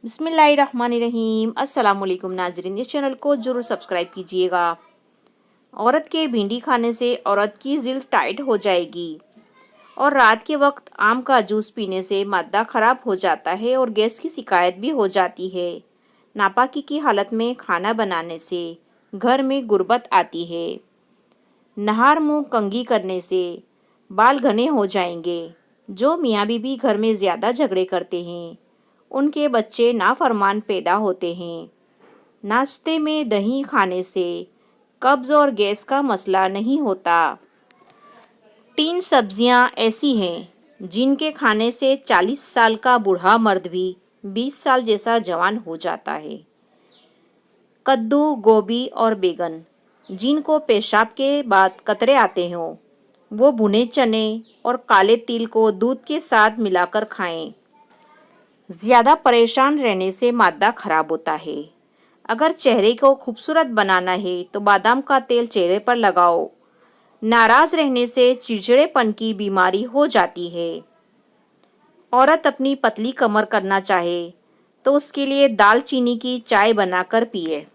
बिस्मिल्लाहिर्रहमानिर्रहीम। अस्सलाम वालेकुम नाजरीन, इस चैनल को ज़रूर सब्सक्राइब कीजिएगा। औरत के भिंडी खाने से औरत की जिल्द टाइट हो जाएगी और रात के वक्त आम का जूस पीने से मादा ख़राब हो जाता है और गैस की शिकायत भी हो जाती है। नापाकी की हालत में खाना बनाने से घर में गुर्बत आती है। नहार मुँह कंघी करने से बाल घने हो जाएंगे। जो मियाँ बीबी घर में ज़्यादा झगड़े करते हैं उनके बच्चे नाफरमान पैदा होते हैं। नाश्ते में दही खाने से कब्ज़ और गैस का मसला नहीं होता। 3 सब्जियां ऐसी हैं जिनके खाने से 40 साल का बूढ़ा मर्द भी 20 साल जैसा जवान हो जाता है। कद्दू, गोभी और बैगन। जिनको पेशाब के बाद कतरे आते हों वो भुने चने और काले तिल को दूध के साथ मिलाकर खाएं। ज़्यादा परेशान रहने से मादा खराब होता है। अगर चेहरे को खूबसूरत बनाना है तो बादाम का तेल चेहरे पर लगाओ। नाराज़ रहने से चिड़चिड़ेपन की बीमारी हो जाती है। औरत अपनी पतली कमर करना चाहे तो उसके लिए दालचीनी की चाय बनाकर पिए।